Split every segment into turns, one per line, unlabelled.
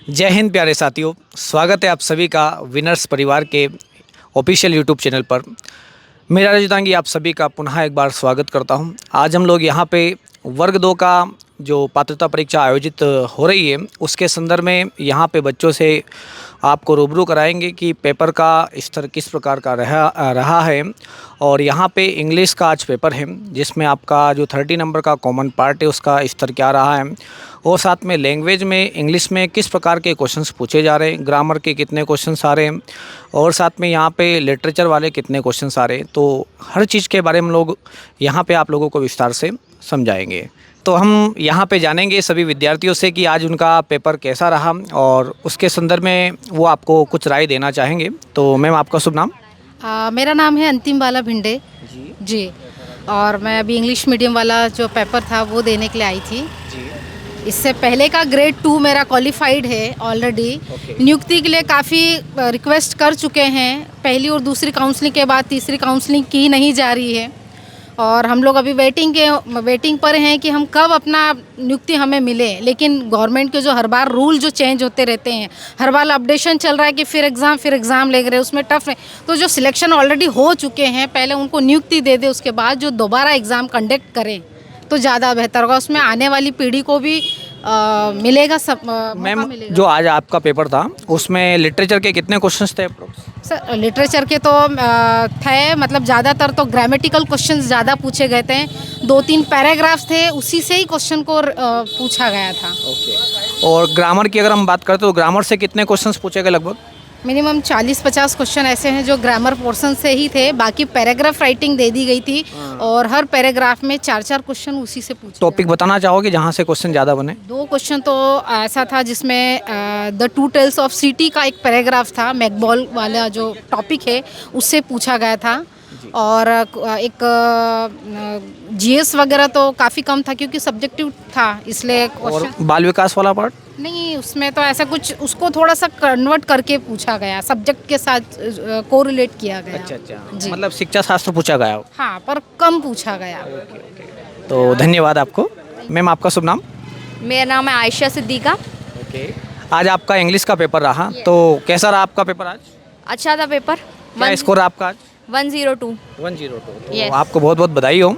जय हिंद प्यारे साथियों, स्वागत है आप सभी का विनर्स परिवार के ऑफिशियल यूट्यूब चैनल पर। मेरा रजतांगी आप सभी का पुनः एक बार स्वागत करता हूं। आज हम लोग यहां पे वर्ग 2 का जो पात्रता परीक्षा आयोजित हो रही है उसके संदर्भ में यहां पे बच्चों से आपको रूबरू कराएंगे कि पेपर का स्तर किस प्रकार का रहा है। और यहां पे इंग्लिश का आज पेपर है जिसमें आपका जो 30 नंबर का कॉमन पार्ट है उसका स्तर क्या रहा है, और साथ में लैंग्वेज में इंग्लिश में किस प्रकार के क्वेश्चंस पूछे जा रहे हैं, ग्रामर के कितने क्वेश्चंस आ रहे हैं, और साथ में यहाँ पे लिटरेचर वाले कितने क्वेश्चंस आ रहे हैं। तो हर चीज़ के बारे में लोग यहाँ पे आप लोगों को विस्तार से समझाएंगे। तो हम यहाँ पे जानेंगे सभी विद्यार्थियों से कि आज उनका पेपर कैसा रहा और उसके संदर्भ में वो आपको कुछ राय देना चाहेंगे। तो मैम, आपका शुभ नाम?
मेरा नाम है अंतिम बाला भिंडे जी। और मैं अभी इंग्लिश मीडियम वाला जो पेपर था वो देने के लिए आई थी
जी।
इससे पहले का ग्रेड 2 मेरा क्वालिफाइड है ऑलरेडी। नियुक्ति के लिए काफ़ी रिक्वेस्ट कर चुके हैं, पहली और दूसरी काउंसलिंग के बाद तीसरी काउंसलिंग की नहीं जा रही है, और हम लोग अभी वेटिंग पर हैं कि हम कब अपना नियुक्ति हमें मिले। लेकिन गवर्नमेंट के जो हर बार रूल जो चेंज होते रहते हैं, हर बार अपडेशन चल रहा है कि फिर एग्ज़ाम ले रहे हैं, उसमें टफ है। तो जो सिलेक्शन ऑलरेडी हो चुके हैं पहले उनको नियुक्ति दे दे, उसके बाद जो दोबारा एग्ज़ाम कंडक्ट करें तो ज़्यादा बेहतर होगा। उसमें आने वाली पीढ़ी को भी मिलेगा सब
मैम, जो आज आपका पेपर था उसमें लिटरेचर के कितने क्वेश्चंस थे?
सर लिटरेचर के तो थे, मतलब ज़्यादातर तो ग्रामेटिकल क्वेश्चन ज़्यादा पूछे गए थे। 2-3 पैराग्राफ्स थे, उसी से ही क्वेश्चन को पूछा गया था।
ओके। और ग्रामर की अगर हम बात करें तो ग्रामर से कितने क्वेश्चंस पूछे गए लगभग?
मिनिमम 40-50 क्वेश्चन ऐसे हैं जो ग्रामर पोर्शन से ही थे, बाकी पैराग्राफ राइटिंग दे दी गई थी और हर पैराग्राफ में 4-4 क्वेश्चन उसी से पूछे।
टॉपिक बताना चाहोगे जहाँ से क्वेश्चन ज़्यादा बने?
2 क्वेश्चन तो ऐसा था जिसमें the two tales of city का एक पैराग्राफ था, मैकबॉल वाला जो टॉपिक है उससे पूछा गया था। और एक जीएस वगैरह तो काफ़ी कम था क्योंकि सब्जेक्टिव था, इसलिए
और बाल विकास वाला पार्ट?
नहीं, उसमें तो ऐसा कुछ, उसको थोड़ा सा कन्वर्ट करके पूछा गया, सब्जेक्ट के साथ कोरिलेट किया गया।
अच्छा
जी।
मतलब शिक्षा शास्त्र पूछा गया हो?
हाँ, पर कम पूछा गया।
तो धन्यवाद आपको। मैम, आपका शुभ नाम?
मेरा नाम है आयशा सिद्दीका।
ओके। आज आपका इंग्लिश का पेपर रहा, तो कैसा रहा आपका पेपर आज?
अच्छा था पेपर।
क्या स्कोर रहा आपका आज?
102।
102। तो
Yes.
आपको बहुत बहुत बधाई हो।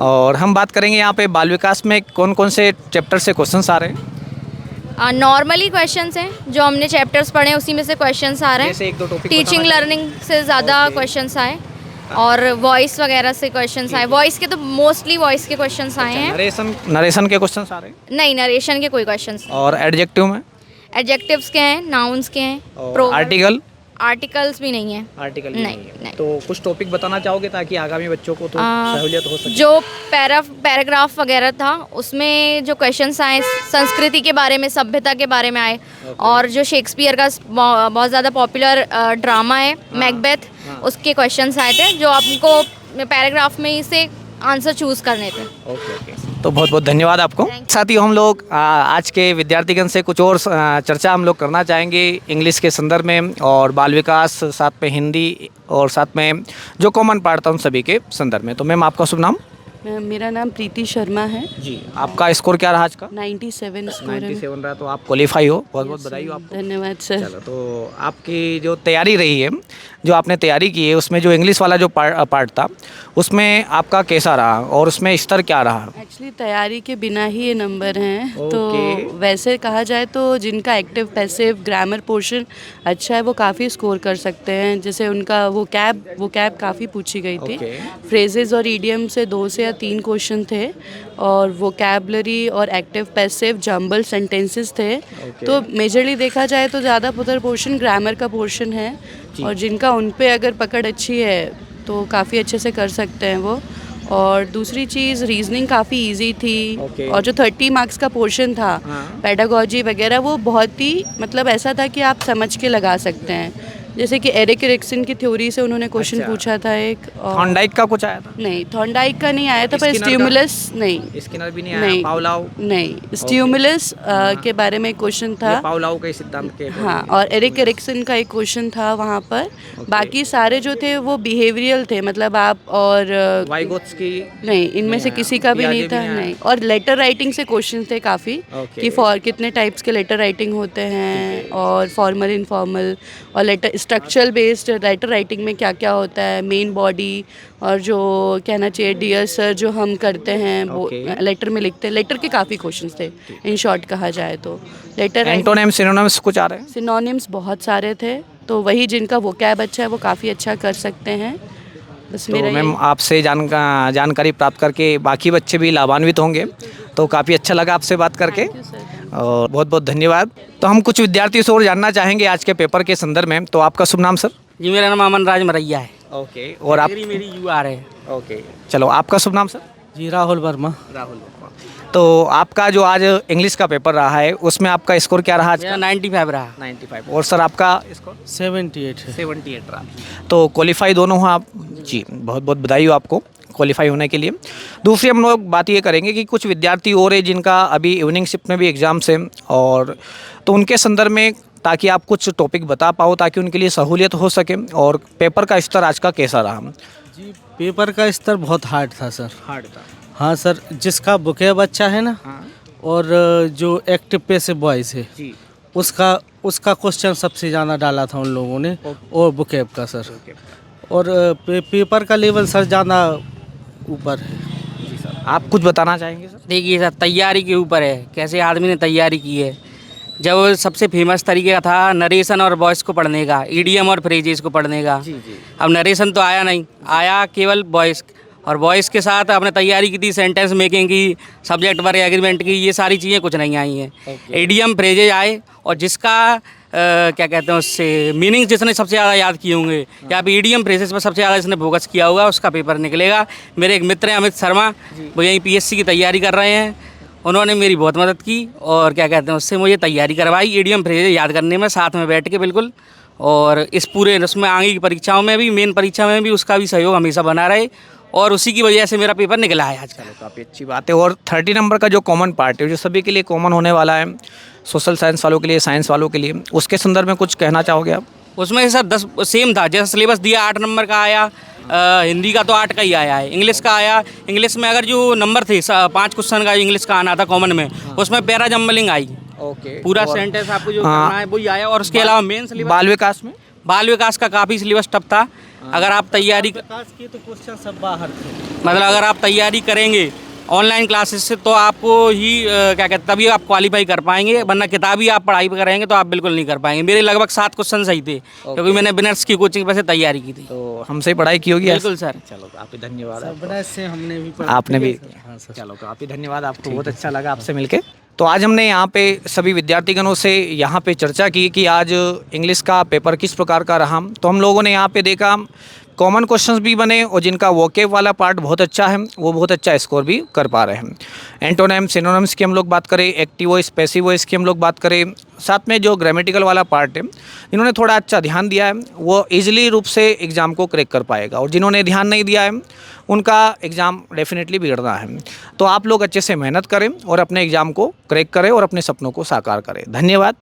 और हम बात करेंगे यहाँ पे बाल विकास में कौन कौन से चैप्टर से क्वेश्चंस आ रहे हैं?
नॉर्मली क्वेश्चंस हैं जो हमने चैप्टर्स पढ़े हैं उसी में से क्वेश्चंस आ रहे
जैसे
हैं।
1-2 टॉपिक
टीचिंग
बताना
लर्निंग से ज़्यादा
Okay.
क्वेश्चंस आए और वॉइस वगैरह से क्वेश्चंस आए। वॉइस के तो मोस्टली वॉइस के क्वेश्चंस आए हैं।
नरेशन के क्वेश्चंस आ रहे हैं?
नहीं, नरेशन के कोई क्वेश्चंस।
और एडजेक्टिव में?
एडजेक्टिव्स के हैं, नाउन्स के हैं,
और आर्टिकल?
आर्टिकल्स भी नहीं हैं।
आर्टिकल
नहीं।
तो कुछ टॉपिक बताना चाहोगे ताकि आगामी बच्चों को तो सहूलियत हो सके?
जो पैराग्राफ वगैरह था उसमें जो क्वेश्चंस आए संस्कृति के बारे में, सभ्यता के बारे में आए। और जो शेक्सपियर का बहुत ज़्यादा पॉपुलर ड्रामा है मैकबेथ, उसके क्वेश्चंस आए थे जो आपको पैराग्राफ में ही से आंसर चूज़ करने थे।
ओके। तो बहुत बहुत धन्यवाद आपको। साथियों, हम लोग आज के विद्यार्थीगण से कुछ और चर्चा हम लोग करना चाहेंगे इंग्लिश के संदर्भ में, और बाल विकास, साथ में हिंदी, और साथ में जो कॉमन पार्ट था उन सभी के संदर्भ में। तो मैम, आपका शुभ नाम?
मेरा नाम प्रीति शर्मा है
जी। आपका स्कोर क्या रहा आज का?
97 स्कोर है।
97 रहा, तो आप क्वालिफाई हो। बहुत बहुत बधाई हो आपको।
धन्यवाद सर।
चलो, तो आपकी जो तैयारी रही है, जो आपने तैयारी की है, उसमें जो इंग्लिश वाला जो पार्ट था उसमें आपका कैसा रहा और उसमें स्तर क्या रहा?
एक्चुअली तैयारी के बिना ही ये नंबर हैं। तो
Okay.
वैसे कहा जाए तो जिनका एक्टिव पैसिव ग्रामर पोर्शन अच्छा है वो काफ़ी स्कोर कर सकते हैं। जैसे उनका वो कैब काफ़ी पूछी गई थी।
Okay.
फ्रेजेस और ईडियम से 2 से या 3 क्वेश्चन थे, और वोकैबलरी और एक्टिव पैसिव जंबल सेंटेंसेस थे। तो मेजरली देखा जाए तो ज़्यादा पुतर पोर्शन ग्रामर का पोर्शन है, और जिनका उन पे अगर पकड़ अच्छी है तो काफ़ी अच्छे से कर सकते हैं वो। और दूसरी चीज़, रीजनिंग काफ़ी इजी थी। और जो 30 मार्क्स का पोर्शन था, पेडागोजी वगैरह, वो बहुत ही मतलब ऐसा था कि आप समझ के लगा सकते हैं। जैसे कि एरिक एरिक्सन की थ्योरी से उन्होंने क्वेश्चन
अच्छा।
पूछा था एक, और
थॉर्नडाइक का कुछ आया था?
नहीं, थॉर्नडाइक का नहीं आया था, पर
स्किनर का?
स्टिमुलस नहीं,
स्किनर भी नहीं आया?
नहीं,
पावलाव?
नहीं, स्टिमुलस के बारे में क्वेश्चन
ये
था।
पावलाव के सिद्धांत के
हाँ, और एरिक एरिक्सन का एक क्वेश्चन था वहाँ पर। बाकी सारे जो थे वो बिहेवियरल थे, मतलब आप और
वाइगोत्स्की?
नहीं, इनमें से
आया।
किसी का भी
पियाजे
नहीं
भी
था,
नहीं आया।
नहीं। और लेटर राइटिंग से क्वेश्चन थे काफ़ी,
ओके।
कि फॉर कितने टाइप्स के लेटर राइटिंग होते हैं, और फॉर्मल, इनफॉर्मल, और letter structural based letter writing में क्या क्या होता है, मेन बॉडी, और जो कहना चाहिए डियर सर जो हम करते हैं वो
ओके।
लेटर में लिखते हैं। लेटर के काफ़ी क्वेश्चंस थे, इन शॉर्ट कहा जाए तो। लेटर
एंटोनिम सिनोनिम्स कुछ आ रहे हैं?
सिनोनिम्स बहुत सारे थे, तो वही जिनका वोकैब अच्छा है वो काफ़ी अच्छा कर सकते हैं। बस
तो
मेरा
मैम
यही-
आपसे जानकारी प्राप्त करके बाकी बच्चे भी लाभान्वित होंगे, तो काफ़ी अच्छा लगा आपसे बात करके,
Thank you, sir.
और बहुत बहुत धन्यवाद। तो हम कुछ विद्यार्थियों से और जानना चाहेंगे आज के पेपर के संदर्भ में। तो आपका शुभ नाम सर?
जी, मेरा नाम अमन राज मरैया है।
ओके। और आप?
मेरी UR है।
ओके, चलो आपका शुभ नाम सर?
जी, राहुल वर्मा।
राहुल। तो आपका जो आज इंग्लिश का पेपर रहा है उसमें आपका स्कोर क्या रहा आज
मेरा
का?
95 रहा।
95। और सर आपका स्कोर?
78 है।
78 रहा। तो क्वालिफाई दोनों हो आप? जी, बहुत बहुत बधाई हो आपको क्वालिफाई होने के लिए। दूसरी हम लोग बात ये करेंगे कि कुछ विद्यार्थी और है जिनका अभी इवनिंग शिफ्ट में भी एग्ज़ाम्स हैं, और तो उनके संदर्भ में ताकि आप कुछ टॉपिक बता पाओ ताकि उनके लिए सहूलियत हो सके, और पेपर का स्तर आज का कैसा रहा?
जी, पेपर का स्तर बहुत हार्ड था सर।
हार्ड था?
हाँ सर, जिसका वोकैब अच्छा है ना,
हाँ
और जो एक्टिव पैसिव वॉइस है
जी।
उसका क्वेश्चन सबसे ज़्यादा डाला था उन लोगों ने, और वोकैब का सर। और पेपर का लेवल सर ज़्यादा ऊपर है।
जी सर, आप कुछ बताना चाहेंगे सर?
देखिए सर, तैयारी के ऊपर है, कैसे आदमी ने तैयारी की है। जब सबसे फेमस तरीके का था नरेशन और वॉइस को पढ़ने का, ईडीएम और फ्रेजेस को पढ़ने का।
जी जी।
अब नरेशन तो आया नहीं, आया केवल वॉइस, और वॉइस के साथ आपने तैयारी की थी सेंटेंस मेकिंग की, सब्जेक्ट वर्ब एग्रीमेंट की, ये सारी चीज़ें कुछ नहीं आई हैं। ईडीएम फ्रेजेज आए, और जिसका क्या कहते हैं उससे मीनिंग जिसने सबसे ज़्यादा याद किए होंगे, या फिर ईडीएम फ्रेजेस पर सबसे ज़्यादा जिसने फोकस किया होगा, उसका पेपर निकलेगा। मेरे एक मित्र हैं अमित शर्मा, वो यहीं पीएससी की तैयारी कर रहे हैं, उन्होंने मेरी बहुत मदद की, और क्या कहते हैं उससे मुझे तैयारी करवाई ईडीएम फ्रेजेज याद करने में, साथ में बैठ के बिल्कुल। और इस पूरे उसमें आगे की परीक्षाओं में भी, मेन परीक्षा में भी उसका भी सहयोग हमेशा बना रहे, और उसी की वजह से मेरा पेपर निकला है आज का।
काफ़ी अच्छी बात है। और 30 नंबर का जो कॉमन पार्ट है, जो सभी के लिए कॉमन होने वाला है, सोशल साइंस वालों के लिए, साइंस वालों के लिए, उसके संदर्भ में कुछ कहना चाहोगे आप?
उसमें सर 10 सेम था, जैसा सिलेबस दिया 8 नंबर का आया, हिंदी का तो 8 का ही आया है, इंग्लिश का आया। इंग्लिश में अगर जो नंबर थे 5 क्वेश्चन का इंग्लिश का आना था कॉमन में, उसमें पैरा जम्बलिंग आई,
ओके।
पूरा सेंटेंस आपको जो करना है वही आया। और उसके अलावा मेन सिलेबस
बाल विकास में?
बाल विकास का काफ़ी सिलेबस टफ था। अगर आप तैयारी
विकास की तो क्वेश्चन सब बाहर थे।
मतलब अगर आप तैयारी करेंगे ऑनलाइन क्लासेस से, तो आपको ही क्या कहते तभी आप क्वालिफाई कर पाएंगे, वरना किताबी आप पढ़ाई करेंगे तो आप बिल्कुल नहीं कर पाएंगे। मेरे लगभग 7 क्वेश्चन सही थे, क्योंकि मैंने बिनर्स की कोचिंग पर से तैयारी की थी।
तो हमसे ही पढ़ाई की होगी?
बिल्कुल सर।
चलो काफ़ी धन्यवाद
सब
आपको।
बड़ा से हमने भी पढ़ा।
आपने भी?
हाँ सर।
चलो काफ़ी धन्यवाद आपको, बहुत अच्छा लगा आपसे मिलके। तो आज हमने यहाँ पे सभी विद्यार्थीगणों से यहाँ पे चर्चा की कि आज इंग्लिश का पेपर किस प्रकार का रहा। तो हम लोगों ने यहाँ पे देखा कॉमन क्वेश्चंस भी बने, और जिनका वोकेब वाला पार्ट बहुत अच्छा है वो बहुत अच्छा स्कोर भी कर पा रहे हैं। एंटोनिम सिनोनिम्स की हम लोग बात करें, एक्टिव वॉइस, पैसिव वॉइस की हम लोग बात करें, साथ में जो ग्रामेटिकल वाला पार्ट है, जिन्होंने थोड़ा अच्छा ध्यान दिया है वो ईजिली रूप से एग्ज़ाम को क्रैक कर पाएगा, और जिन्होंने ध्यान नहीं दिया है उनका एग्ज़ाम डेफिनेटली बिगड़ना है। तो आप लोग अच्छे से मेहनत करें और अपने एग्ज़ाम को क्रैक करें और अपने सपनों को साकार करें। धन्यवाद।